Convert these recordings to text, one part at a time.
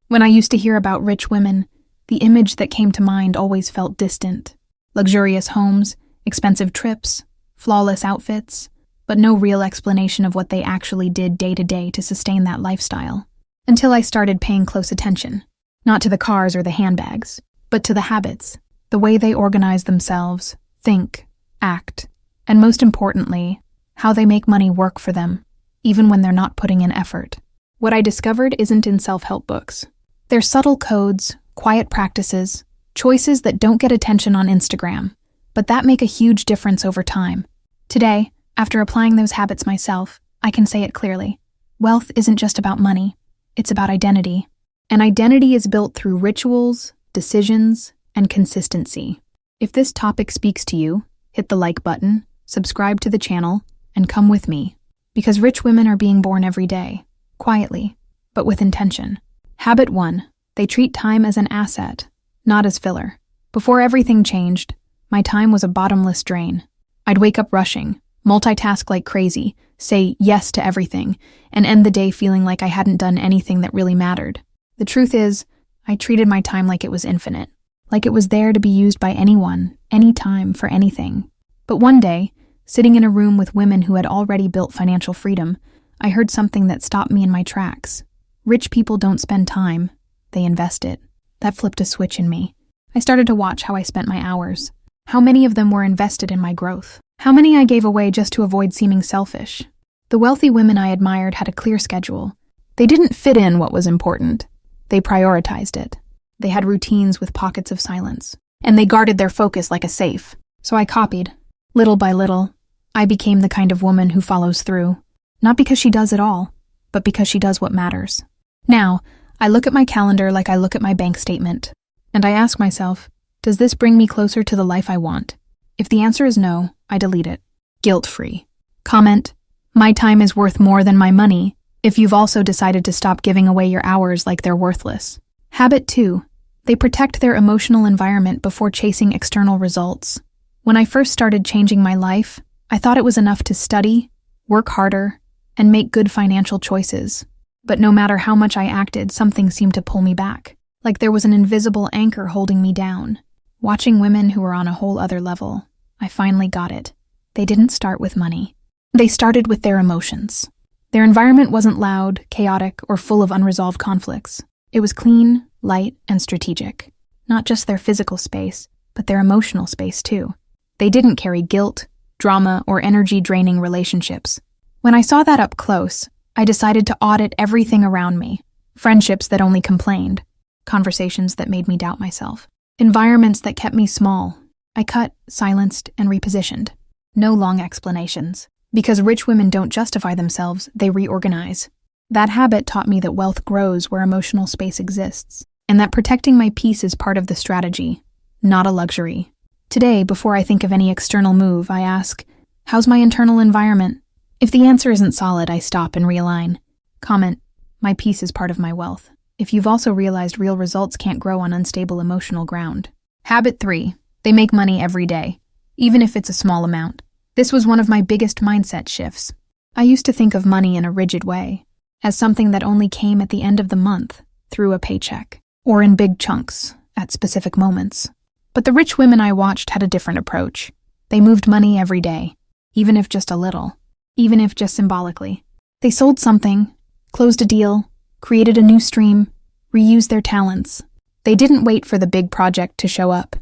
When I used to hear about rich women, the image that came to mind always felt distant. Luxurious homes, expensive trips, flawless outfits, but no real explanation of what they actually did day to day to sustain that lifestyle. Until I started paying close attention, not to the cars or the handbags, but to the habits, the way they organize themselves, think, act, and most importantly, how they make money work for them, even when they're not putting in effort. What I discovered isn't in self-help books. They're subtle codes, quiet practices, choices that don't get attention on Instagram, but that make a huge difference over time. Today, after applying those habits myself, I can say it clearly. Wealth isn't just about money, it's about identity. And identity is built through rituals, decisions, and consistency. If this topic speaks to you, hit the like button, subscribe to the channel, and come with me. Because rich women are being born every day, quietly, but with intention. Habit 1. They treat time as an asset, not as filler. Before everything changed, my time was a bottomless drain. I'd wake up rushing, multitask like crazy, say yes to everything, and end the day feeling like I hadn't done anything that really mattered. The truth is, I treated my time like it was infinite, like it was there to be used by anyone, anytime, for anything. But one day, sitting in a room with women who had already built financial freedom, I heard something that stopped me in my tracks. Rich people don't spend time, they invest it. That flipped a switch in me. I started to watch how I spent my hours. How many of them were invested in my growth? How many I gave away just to avoid seeming selfish? The wealthy women I admired had a clear schedule. They didn't fit in what was important. They prioritized it. They had routines with pockets of silence. And they guarded their focus like a safe. So I copied. Little by little, I became the kind of woman who follows through. Not because she does it all, but because she does what matters. Now, I look at my calendar like I look at my bank statement. And I ask myself, does this bring me closer to the life I want? If the answer is no, I delete it. Guilt-free. Comment, my time is worth more than my money, if you've also decided to stop giving away your hours like they're worthless. Habit 2. They protect their emotional environment before chasing external results. When I first started changing my life, I thought it was enough to study, work harder, and make good financial choices. But no matter how much I acted, something seemed to pull me back, like there was an invisible anchor holding me down. Watching women who were on a whole other level, I finally got it. They didn't start with money. They started with their emotions. Their environment wasn't loud, chaotic, or full of unresolved conflicts. It was clean, light, and strategic. Not just their physical space, but their emotional space too. They didn't carry guilt, drama, or energy-draining relationships. When I saw that up close, I decided to audit everything around me. Friendships that only complained. Conversations that made me doubt myself. Environments that kept me small. I cut, silenced, and repositioned. No long explanations. Because rich women don't justify themselves, they reorganize. That habit taught me that wealth grows where emotional space exists, and that protecting my peace is part of the strategy, not a luxury. Today, before I think of any external move, I ask, how's my internal environment? If the answer isn't solid, I stop and realign. Comment, my peace is part of my wealth. If you've also realized real results can't grow on unstable emotional ground. Habit 3. They make money every day, even if it's a small amount. This was one of my biggest mindset shifts. I used to think of money in a rigid way, as something that only came at the end of the month, through a paycheck, or in big chunks, at specific moments. But the rich women I watched had a different approach. They moved money every day, even if just a little, even if just symbolically. They sold something, closed a deal, created a new stream, reused their talents. They didn't wait for the big project to show up.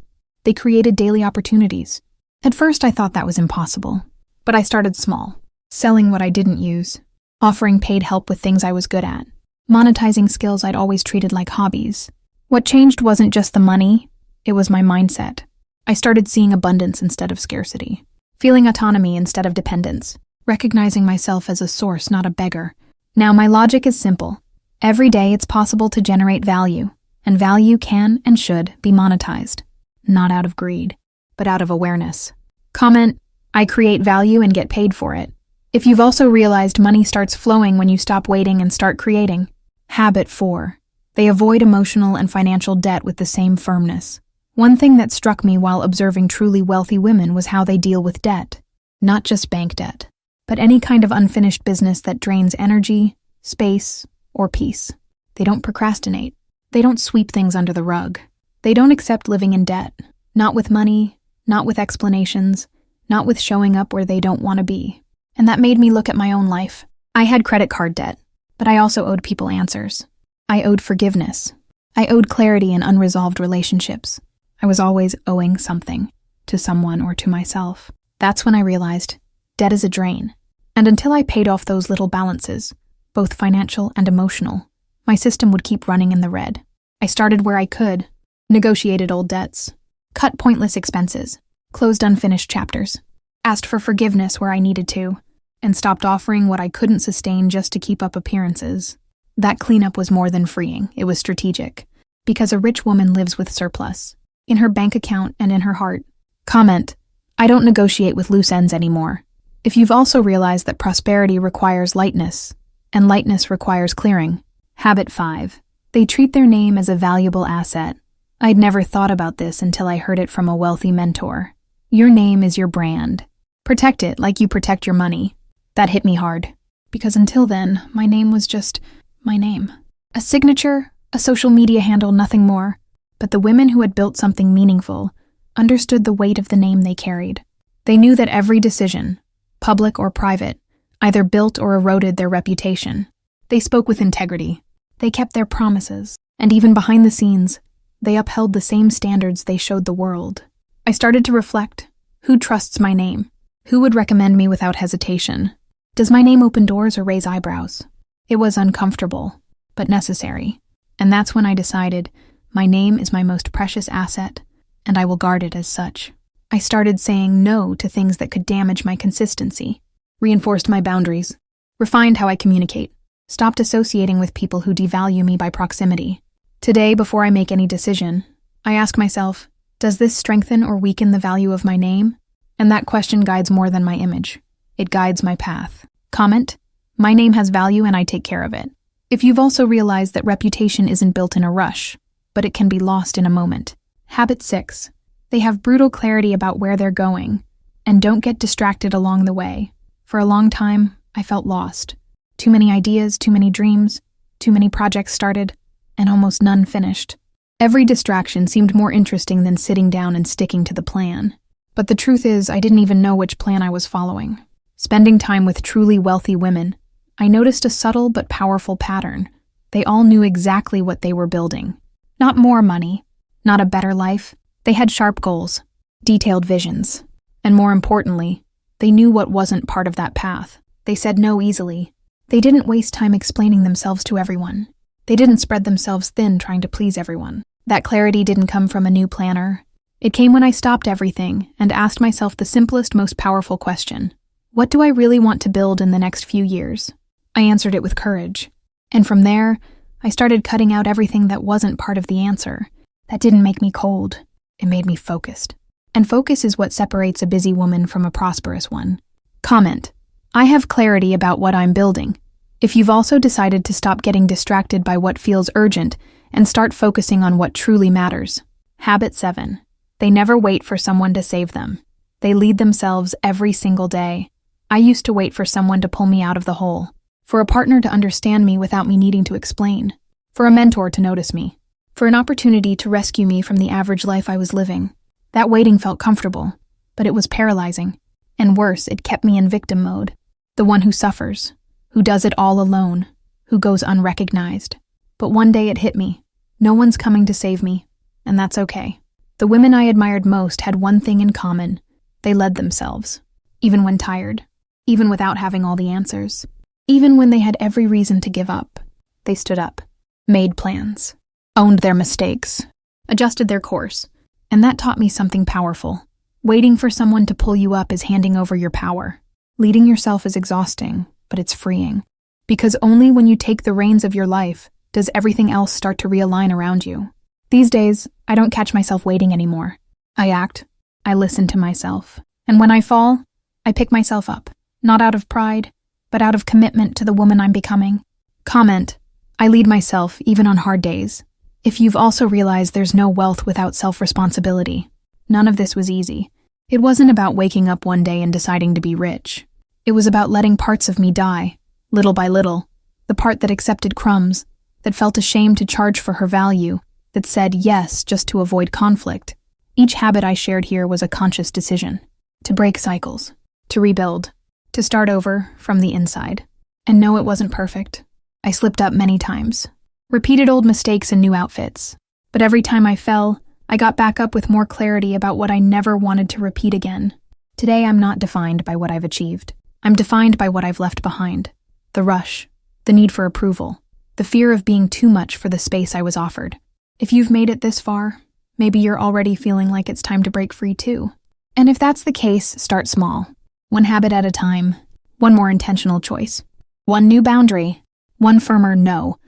They created daily opportunities. At first I thought that was impossible, but I started small, selling what I didn't use, offering paid help with things I was good at, monetizing skills I'd always treated like hobbies. What changed wasn't just the money, it was my mindset. I started seeing abundance instead of scarcity, feeling autonomy instead of dependence, recognizing myself as a source, not a beggar. Now my logic is simple. Every day it's possible to generate value, and value can and should be monetized, not out of greed, but out of awareness. Comment, I create value and get paid for it. If you've also realized money starts flowing when you stop waiting and start creating. Habit 4. They avoid emotional and financial debt with the same firmness. One thing that struck me while observing truly wealthy women was how they deal with debt. Not just bank debt, but any kind of unfinished business that drains energy, space, or peace. They don't procrastinate. They don't sweep things under the rug. They don't accept living in debt. Not with money, not with explanations, not with showing up where they don't want to be. And that made me look at my own life. I had credit card debt, but I also owed people answers. I owed forgiveness. I owed clarity in unresolved relationships. I was always owing something, to someone or to myself. That's when I realized debt is a drain. And until I paid off those little balances, both financial and emotional, my system would keep running in the red. I started where I could, negotiated old debts, cut pointless expenses, closed unfinished chapters, asked for forgiveness where I needed to, and stopped offering what I couldn't sustain just to keep up appearances. That cleanup was more than freeing, it was strategic, because a rich woman lives with surplus, in her bank account and in her heart. Comment: I don't negotiate with loose ends anymore. If you've also realized that prosperity requires lightness, and lightness requires clearing. Habit 5. They treat their name as a valuable asset. I'd never thought about this until I heard it from a wealthy mentor. Your name is your brand. Protect it like you protect your money. That hit me hard, because until then, my name was just my name. A signature, a social media handle, nothing more. But the women who had built something meaningful understood the weight of the name they carried. They knew that every decision, public or private, either built or eroded their reputation. They spoke with integrity. They kept their promises. And even behind the scenes, they upheld the same standards they showed the world. I started to reflect. Who trusts my name? Who would recommend me without hesitation? Does my name open doors or raise eyebrows? It was uncomfortable, but necessary. And that's when I decided my name is my most precious asset, and I will guard it as such. I started saying no to things that could damage my consistency, reinforced my boundaries, refined how I communicate, stopped associating with people who devalue me by proximity. Today, before I make any decision, I ask myself, does this strengthen or weaken the value of my name? And that question guides more than my image. It guides my path. Comment: my name has value and I take care of it. If you've also realized that reputation isn't built in a rush, but it can be lost in a moment. Habit 6. They have brutal clarity about where they're going, and don't get distracted along the way. For a long time, I felt lost. Too many ideas, too many dreams, too many projects started, and almost none finished. Every distraction seemed more interesting than sitting down and sticking to the plan. But the truth is, I didn't even know which plan I was following. Spending time with truly wealthy women, I noticed a subtle but powerful pattern. They all knew exactly what they were building. Not more money, not a better life. They had sharp goals, detailed visions, and more importantly, they knew what wasn't part of that path. They said no easily. They didn't waste time explaining themselves to everyone. They didn't spread themselves thin trying to please everyone. That clarity didn't come from a new planner. It came when I stopped everything and asked myself the simplest, most powerful question. What do I really want to build in the next few years? I answered it with courage. And from there, I started cutting out everything that wasn't part of the answer. That didn't make me cold. It made me focused. And focus is what separates a busy woman from a prosperous one. Comment: I have clarity about what I'm building. If you've also decided to stop getting distracted by what feels urgent and start focusing on what truly matters. Habit 7. They never wait for someone to save them. They lead themselves every single day. I used to wait for someone to pull me out of the hole, for a partner to understand me without me needing to explain, for a mentor to notice me, for an opportunity to rescue me from the average life I was living. That waiting felt comfortable, but it was paralyzing. And worse, it kept me in victim mode. The one who suffers, who does it all alone, who goes unrecognized. But one day it hit me. No one's coming to save me, and that's okay. The women I admired most had one thing in common. They led themselves, even when tired, even without having all the answers. Even when they had every reason to give up, they stood up, made plans, owned their mistakes, adjusted their course. And that taught me something powerful. Waiting for someone to pull you up is handing over your power. Leading yourself is exhausting, but it's freeing. Because only when you take the reins of your life does everything else start to realign around you. These days, I don't catch myself waiting anymore. I act, I listen to myself. And when I fall, I pick myself up, not out of pride, but out of commitment to the woman I'm becoming. Comment: I lead myself even on hard days. If you've also realized there's no wealth without self-responsibility, none of this was easy. It wasn't about waking up one day and deciding to be rich. It was about letting parts of me die, little by little. The part that accepted crumbs, that felt ashamed to charge for her value, that said yes just to avoid conflict. Each habit I shared here was a conscious decision. To break cycles, to rebuild, to start over from the inside. And no, it wasn't perfect. I slipped up many times. Repeated old mistakes in new outfits. But every time I fell, I got back up with more clarity about what I never wanted to repeat again. Today, I'm not defined by what I've achieved. I'm defined by what I've left behind. The rush, the need for approval, the fear of being too much for the space I was offered. If you've made it this far, maybe you're already feeling like it's time to break free too. And if that's the case, start small. One habit at a time, one more intentional choice. One new boundary, one firmer no.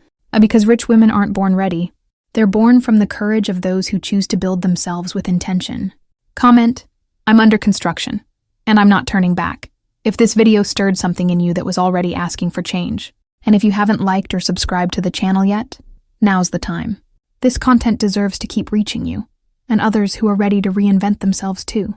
Because rich women aren't born ready. They're born from the courage of those who choose to build themselves with intention. Comment, I'm under construction, and I'm not turning back. If this video stirred something in you that was already asking for change, and if you haven't liked or subscribed to the channel yet, now's the time. This content deserves to keep reaching you, and others who are ready to reinvent themselves too.